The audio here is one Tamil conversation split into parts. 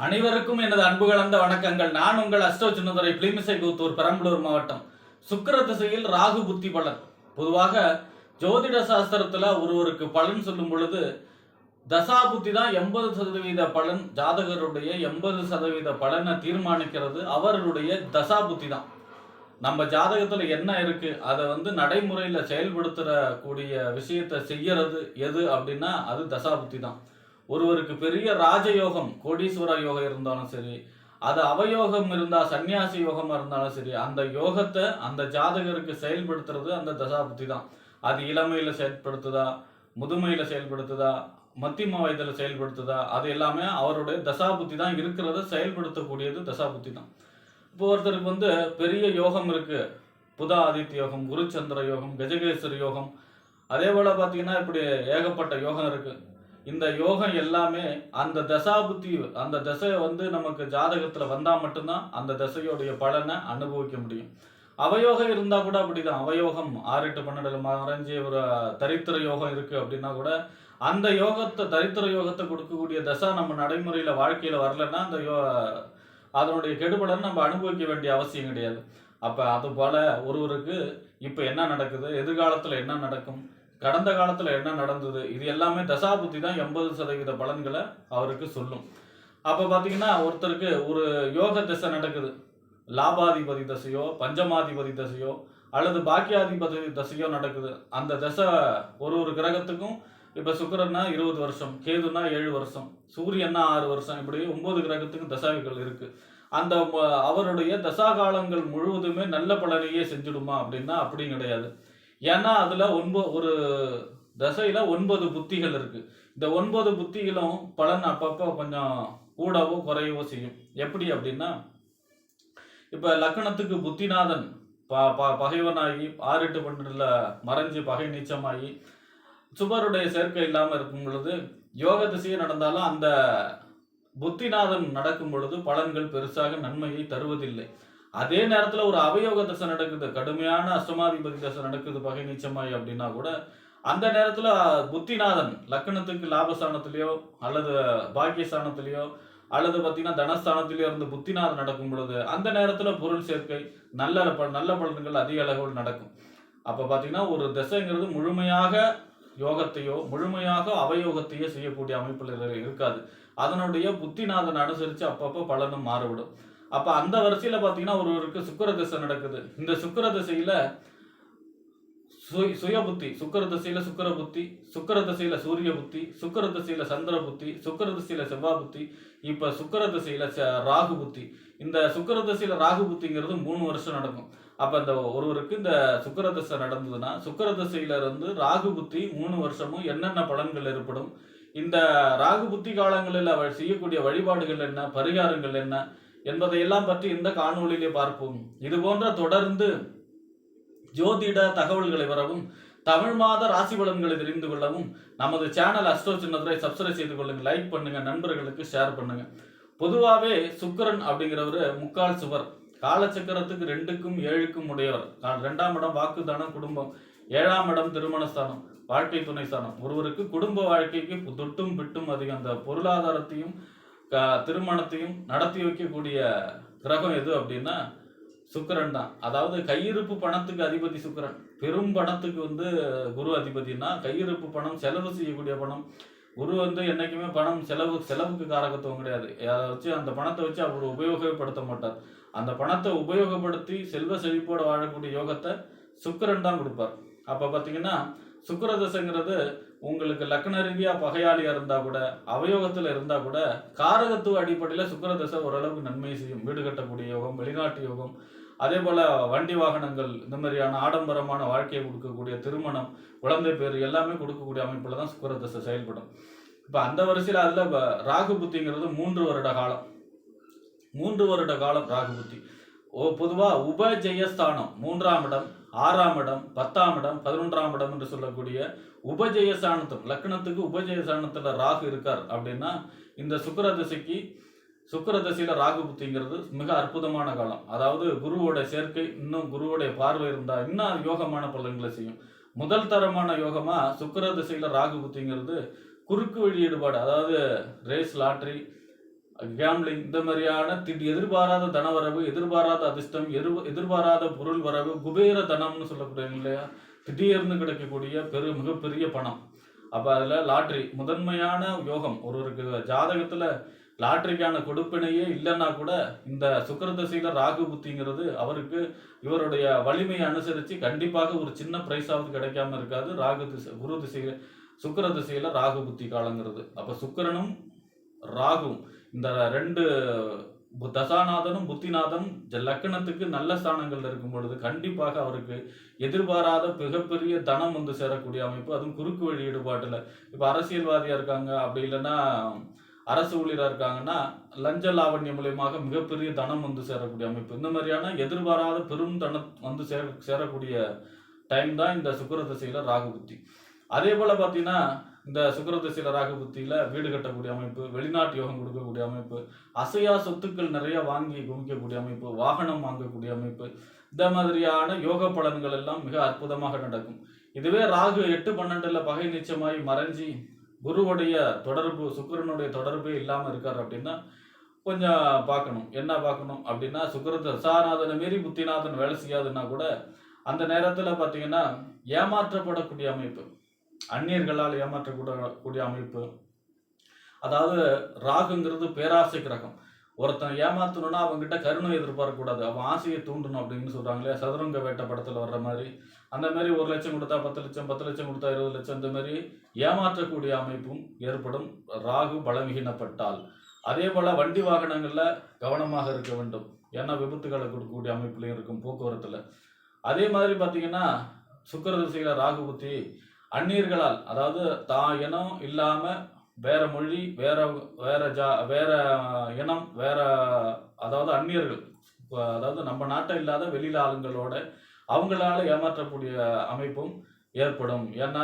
அனைவருக்கும் எனது அன்பு கலந்த வணக்கங்கள். நான் உங்கள் அஸ்ட்ரோ சின்னதுரை, பிளிமிசை கூத்தூர், பெரம்பலூர் மாவட்டம். சுக்கிர திசையில் ராகு புத்தி பலன். பொதுவாக ஜோதிட சாஸ்திரத்துல ஒருவருக்கு பலன் சொல்லும் பொழுது தசா புத்தி தான் 80% பலன். ஜாதகருடைய 80% பலனை தீர்மானிக்கிறது அவருடைய தசா புத்தி தான். நம்ம ஜாதகத்துல என்ன இருக்கு அதை நடைமுறையில செயல்படுத்துற கூடிய விஷயத்தை செய்யறது எது அப்படின்னா அது தசா புத்தி தான். ஒருவருக்கு பெரிய ராஜயோகம், கோடீஸ்வர யோகம் இருந்தாலும் சரி, அது அவயோகம் இருந்தா, சன்னியாசி யோகமா இருந்தாலும் சரி, அந்த யோகத்தை அந்த ஜாதகருக்கு செயல்படுத்துறது அந்த தசாபுத்தி தான். அது இளமையில செயல்படுத்துதா, முதுமையில செயல்படுத்துதா, மத்தியம வயதுல செயல்படுத்துதா, அது எல்லாமே அவருடைய தசாபுத்தி தான். இருக்கிறத செயல்படுத்தக்கூடியது தசாபுத்தி தான். இப்போ ஒருத்தருக்கு பெரிய யோகம் இருக்கு, புத ஆதித்ய யோகம், குருச்சந்திர யோகம், கஜகேசரி யோகம், அதே போல பாத்தீங்கன்னா இப்படி ஏகப்பட்ட யோகம் இருக்கு. இந்த யோகம் எல்லாமே அந்த தசாபுத்தி, அந்த தசை நமக்கு ஜாதகத்துல வந்தா மட்டும்தான் அந்த தசையோடைய பலனை அனுபவிக்க முடியும். அவயோகம் இருந்தா கூட அப்படிதான். அவயோகம் 6-8-12 மறைஞ்சி ஒரு தரித்திர யோகம் இருக்கு அப்படின்னா கூட அந்த யோகத்தை, தரித்திர யோகத்தை கொடுக்கக்கூடிய தசை நம்ம நடைமுறையில வாழ்க்கையில வரலன்னா அந்த அதனுடைய கெடுபலன் நம்ம அனுபவிக்க வேண்டிய அவசியம் கிடையாது. அப்ப அது போல ஒருவருக்கு இப்ப என்ன நடக்குது, எதிர்காலத்துல என்ன நடக்கும், கடந்த காலத்துல என்ன நடந்தது, இது எல்லாமே தசாபுத்தி தான் 80% பலன்களை அவருக்கு சொல்லும். அப்ப பாத்தீங்கன்னா ஒருத்தருக்கு ஒரு யோக திசை நடக்குது, லாபாதிபதி தசையோ, பஞ்சமாதிபதி தசையோ, அல்லது பாக்கியாதிபதி தசையோ நடக்குது. அந்த தசை ஒரு கிரகத்துக்கும், இப்ப சுக்கிரன்னா 20 வருஷம், கேதுன்னா 7 வருஷம், சூரியன்னா 6 வருஷம், இப்படி 9 கிரகத்துக்கு தசாவிகள் இருக்கு. அந்த அவருடைய தசா காலங்கள் முழுவதுமே நல்ல பலனையே செஞ்சுடுமா அப்படின்னா அப்படி கிடையாது. ஏன்னா அதுல ஒரு தசையில 9 புத்திகள் இருக்கு. இந்த 9 புத்திகளும் பலன் அப்பப்போ கொஞ்சம் கூடவோ குறையவோ செய்யும். எப்படி அப்படின்னா, இப்ப லக்னத்துக்கு புத்திநாதன் பகைவனாகி 6-8-12 மறைஞ்சு பகை நீச்சமாகி சுபருடைய சேர்க்கை இல்லாம இருக்கும் பொழுது யோக திசையே நடந்தாலும் அந்த புத்திநாதன் நடக்கும் பொழுது பலன்கள் பெருசாக நன்மையை தருவதில்லை. அதே நேரத்துல ஒரு அவயோக தசை நடக்குது, கடுமையான அஷ்டமாதிபதி தசை நடக்குது பகை நீச்சமாய் அப்படின்னா கூட அந்த நேரத்துல புத்திநாதன் லக்னத்துக்கு லாபஸ்தானத்திலேயோ அல்லது பாக்கியஸ்தானத்திலேயோ அல்லது பார்த்தீங்கன்னா தனஸ்தானத்திலேயோ இருந்து புத்திநாதன் நடக்கும் பொழுது அந்த நேரத்துல பொருள் சேர்க்கை, நல்ல பலன்கள் அதிக அளவில் நடக்கும். அப்ப பாத்தீங்கன்னா ஒரு திசைங்கிறது முழுமையாக யோகத்தையோ முழுமையாக அவயோகத்தையோ செய்யக்கூடிய அமைப்புல இருக்காது. அதனுடைய புத்திநாதன் அனுசரிச்சு அப்பப்போ பலனும் மாறுபடும். அப்ப அந்த வரிசையில பாத்தீங்கன்னா ஒருவருக்கு சுக்கிர திசை நடக்குது. இந்த சுக்கிர திசையில சுய புத்தி, சுக்கிர திசையில சுக்கிர புத்தி, சுக்கிர திசையில சூரிய புத்தி, சுக்கிர திசையில சந்திர புத்தி, சுக்கிர திசையில செவ்வாய் புத்தி, இப்ப சுக்கிர திசையில ராகு புத்தி. இந்த சுக்கிர திசையில ராகு புத்திங்கிறது 3 வருஷம் நடக்கும். அப்ப இந்த ஒருவருக்கு இந்த சுக்கிர திசை நடந்ததுன்னா சுக்கிர திசையில இருந்து ராகு புத்தி 3 வருஷமும் என்னென்ன பலன்கள் ஏற்படும், இந்த ராகு புத்தி காலங்களில் அவர் செய்யக்கூடிய வழிபாடுகள் என்ன, பரிகாரங்கள் என்ன என்பதையெல்லாம் பற்றி இந்த காணொளியிலே பார்ப்போம். இது போன்ற தொடர்ந்து ஜோதிட தகவல்களை வரவும், தமிழ் மாத ராசி பலன்களை தெரிந்து கொள்ளவும் நமது சேனல் அஸ்ட்ரோ சின்னதுரை சப்ஸ்கிரைப் செய்து கொள்ளுங்க, லைக் பண்ணுங்க, நண்பர்களுக்கு ஷேர் பண்ணுங்க. பொதுவாகவே சுக்கிரன் அப்படிங்கிறவரு முக்கால் சுவர். காலச்சக்கரத்துக்கு 2க்கும் 7க்கும் உடையவர். 2ஆம் இடம் வாக்குதானம், குடும்பம். 7ஆம் இடம் திருமணஸ்தானம், வாழ்க்கை துணை ஸ்தானம். ஒருவருக்கு குடும்ப வாழ்க்கைக்கு தொட்டும் பிட்டும் அதிகம். அந்த பொருளாதாரத்தையும் திருமணத்தையும் நடத்தி வைக்கக்கூடிய கிரகம் எது அப்படின்னா சுக்கிரன் தான். அதாவது கையிருப்பு பணத்துக்கு அதிபதி சுக்கிரன். பெரும் பணத்துக்கு குரு அதிபதினா கையிருப்பு பணம், செலவு செய்யக்கூடிய பணம். குரு என்னைக்குமே பணம் செலவுக்கு காரகத்துவம் கிடையாது. அதை வச்சு அந்த பணத்தை வச்சு அவர் உபயோகப்படுத்த மாட்டார். அந்த பணத்தை உபயோகப்படுத்தி செல்வ செழிப்போட வாழக்கூடிய யோகத்தை சுக்கிரன் தான் கொடுப்பார். அப்ப பாத்தீங்கன்னா சுக்கிர தசைங்கிறது உங்களுக்கு லக்ன ரீதியா பகையாளியா இருந்தா கூட, அவயோகத்துல இருந்தா கூட, காரகத்துவ அடிப்படையில சுக்கிர தசை ஓரளவுக்கு நன்மை செய்யும். வீடு கட்டக்கூடிய யோகம், வெளிநாட்டு யோகம், அதே போல வண்டி வாகனங்கள், இந்த மாதிரியான ஆடம்பரமான வாழ்க்கையை கொடுக்கக்கூடிய, திருமணம், குழந்தை பேர் எல்லாமே கொடுக்கக்கூடிய அமைப்புல தான் சுக்கிர தசை செயல்படும். இப்ப அந்த வரிசையில அதுல ராகு புத்திங்கிறது 3 வருட காலம். 3 வருட காலம் ராகு புத்தி. பொதுவா உபஜெயஸ்தானம் 3ஆம் இடம், 6ஆம் இடம், 10ஆம் இடம், 11ஆம் இடம் என்று சொல்லக்கூடிய உபஜெயஸ்தானத்தும், லக்னத்துக்கு உபஜெயஸ்தானத்துல ராகு இருக்கார் அப்படின்னா இந்த சுக்கிர திசையில ராகு புத்திங்கிறது மிக அற்புதமான காலம். அதாவது குருவோட சேர்க்கை, இன்னும் குருவோடைய பார்வை இருந்தா இன்னும் யோகமான பலன்களை செய்யும். முதல் தரமான யோகமா சுக்கிர திசையில ராகு புத்திங்கிறது குறுக்கு வழி ஈடுபாடு, அதாவது ரேஸ், லாட்டரி, கேம்லிங் இந்த மாதிரியான எதிர்பாராத தனவரவு, எதிர்பாராத அதிர்ஷ்டம், எதிர்பாராத பொருள் வரவு, குபேர தனம்னு சொல்லக்கூடிய இல்லையா, திடீர்னு கிடைக்கக்கூடிய மிகப்பெரிய பணம். அப்ப அதுல லாட்ரி முதன்மையான யோகம். ஒருவருக்கு ஜாதகத்துல லாட்ரிக்கான கொடுப்பினையே இல்லைன்னா கூட இந்த சுக்கிர திசையில ராகு புத்திங்கிறது அவருக்கு இவருடைய வலிமையை அனுசரித்து கண்டிப்பாக ஒரு சின்ன பிரைஸாவது கிடைக்காம இருக்காது. ராகு திசை குரு திசையில சுக்கிர திசையில ராகு புத்தி காலங்கிறது. அப்ப சுக்கிரனும் ராகும் இந்த ரெண்டு தசாநாதனும் புத்திநாதனும் லக்கணத்துக்கு நல்ல ஸ்தானங்கள்ல இருக்கும் பொழுது கண்டிப்பாக அவருக்கு எதிர்பாராத மிகப்பெரிய தனம் வந்து சேரக்கூடிய அமைப்பு. அதுவும் குறுக்கு வழி ஈடுபாட்டுல இப்ப அரசியல்வாதியா இருக்காங்க, அப்படி இல்லைன்னா அரசு ஊழியரா இருக்காங்கன்னா லஞ்ச லாவண்யம் மூலியமாக மிகப்பெரிய தனம் வந்து சேரக்கூடிய அமைப்பு. இந்த மாதிரியான எதிர்பாராத பெரும் தனம் வந்து சேரக்கூடிய டைம் தான் இந்த சுக்கிர திசையில ராகு புத்தி. அதே போல பாத்தீங்கன்னா இந்த சுக்கிர திசையில ராகு புத்தியில வீடு கட்டக்கூடிய அமைப்பு, வெளிநாட்டு யோகம் கொடுக்கக்கூடிய அமைப்பு, அசையா சொத்துக்கள் நிறைய வாங்கி குவிக்கக்கூடிய அமைப்பு, வாகனம் வாங்கக்கூடிய அமைப்பு, இந்த மாதிரியான யோக பலன்கள் எல்லாம் மிக அற்புதமாக நடக்கும். இதுவே ராகு 8-12 பகை நிச்சயமாய் மறைஞ்சி குருவுடைய தொடர்பு சுக்கிரனுடைய தொடர்பே இல்லாம இருக்காரு அப்படின்னா கொஞ்சம் பார்க்கணும். என்ன பார்க்கணும் அப்படின்னா, சுக்கிர தசாநாதனை மீறி புத்திநாதன் வேலை செய்யாதுன்னா கூட அந்த நேரத்துல பாத்தீங்கன்னா ஏமாற்றப்படக்கூடிய அமைப்பு, அந்நியர்களால் ஏமாற்றக்கூடிய அமைப்பு. அதாவது ராகுங்கிறது பேராசை கிரகம். ஒருத்தன் ஏமாத்தணும்னா அவங்ககிட்ட கருணை எதிர்பார்க்கக்கூடாது, அவன் ஆசையை தூண்டணும் அப்படின்னு சொல்றாங்களே, சதுரங்க வேட்டை படத்துல வர்ற மாதிரி. அந்த மாதிரி 1 லட்சம் கொடுத்தா 10 லட்சம், 10 லட்சம் கொடுத்தா 20 லட்சம், இந்த மாதிரி ஏமாற்றக்கூடிய அமைப்பும் ஏற்படும் ராகு பலவீனப்பட்டால். அதே போல வண்டி வாகனங்கள்ல கவனமாக இருக்க வேண்டும். ஏன்னா விபத்துகளை கொடுக்கக்கூடிய அமைப்புலையும் இருக்கும் போக்குவரத்துல. அதே மாதிரி பாத்தீங்கன்னா சுக்கிர திசையில ராகு புத்தி அந்நியர்களால், அதாவது தான் இனம் இல்லாம வேற மொழி, வேற வேற இனம், வேற அதாவது அந்நியர்கள், அதாவது நம்ம நாட்டை இல்லாத வெளியில ஆளுங்களோட அவங்களால ஏமாற்றக்கூடிய அமைப்பும் ஏற்படும். ஏன்னா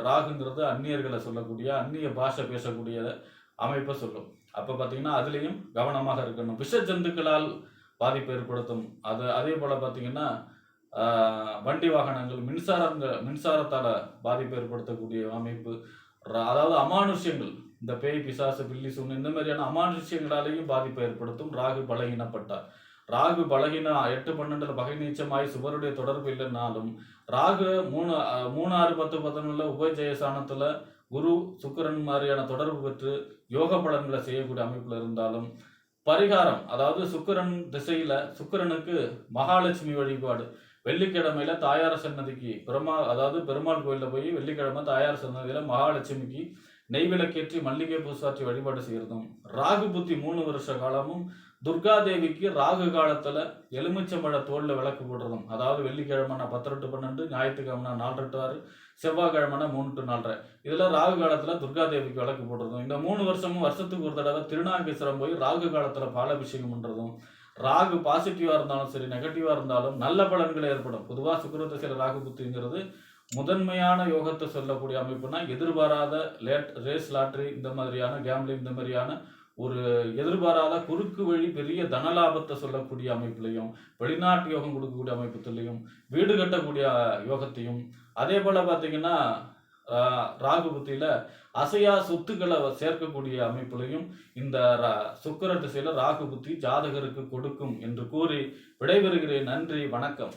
ராகுங்கிறது அந்நியர்களை சொல்லக்கூடிய அந்நிய பாஷை பேசக்கூடிய அமைப்பை சொல்லும். அப்ப பாத்தீங்கன்னா அதுலயும் கவனமாக இருக்கணும். விஷ ஜந்துக்களால் பாதிப்பு ஏற்படுத்தும். அதே போல பாத்தீங்கன்னா வண்டி வாகனங்கள், மின்சாரத்தால பாதிப்பு ஏற்படுத்தக்கூடிய அமைப்பு. அதாவது அமானுஷ்யங்கள், இந்த பேய் பிசாசு பில்லி சூன்னு இந்த மாதிரியான அமானுஷ்யங்களாலேயும் பாதிப்பை ஏற்படுத்தும் ராகு பலகீனப்பட்டார். ராகு பலகீனம் 8-12 பகை நீச்சமாய் சுபருடைய தொடர்பு இல்லைன்னாலும் ராகு 3, 6, 10, 11 உபஜயசானத்துல குரு சுக்கிரன் மாதிரியான தொடர்பு பெற்று யோக பலன்களை செய்யக்கூடிய அமைப்புல இருந்தாலும் பரிகாரம், அதாவது சுக்கிரன் திசையில சுக்கிரனுக்கு மகாலட்சுமி வழிபாடு. வெள்ளிக்கிழமையில தாயார் சன்னதிக்கு அதாவது பெருமாள் கோயில்ல போய் வெள்ளிக்கிழமை தாயார் சன்னதியில மகாலட்சுமிக்கு நெய்விளக்கேற்றி மல்லிகை பூசாற்றி வழிபாடு செய்யறதும். ராகு புத்தி 3 வருஷ காலமும் துர்கா தேவிக்கு ராகு காலத்துல எலுமிச்சம்பழ தோல்ல விளக்கு போடுறதும். அதாவது வெள்ளிக்கிழமைனா 10 to 12, ஞாயிற்றுக்கிழமைனா 4 to 6, செவ்வாய்க்கிழமைனா 3 to 4:30. இதுல ராகு காலத்துல துர்கா தேவிக்கு விளக்கு போடுறதும். இந்த 3 வருஷமும் வருஷத்துக்கு ஒரு தடவை திருநாகேஸ்வரம் போய் ராகு காலத்துல பாலாபிஷேகம் பண்றதும். ராகு பாசிட்டிவா இருந்தாலும் சரி, நெகட்டிவா இருந்தாலும் நல்ல பலன்கள் ஏற்படும். பொதுவா சுக்கிர திசையில ராகு புத்திங்கிறது முதன்மையான யோகத்தை சொல்லக்கூடிய அமைப்புனா எதிர்பாராத ரேஸ் லாட்ரி, இந்த மாதிரியான கேம்லிங், இந்த மாதிரியான ஒரு எதிர்பாராத குறுக்கு வழி பெரிய தனலாபத்தை சொல்லக்கூடிய அமைப்புலையும், வெளிநாட்டு யோகம் கொடுக்கக்கூடிய அமைப்புலையும், வீடு கட்டக்கூடிய யோகத்தையும், அதே போல பாத்தீங்கன்னா ராகு புத்தியில அசையா சொத்துக்களை சேர்க்கக்கூடிய அமைப்புலையும் இந்த சுக்கிர திசையில ராகு புத்தி ஜாதகருக்கு கொடுக்கும் என்று கூறி விடைபெறுகிறேன். நன்றி, வணக்கம்.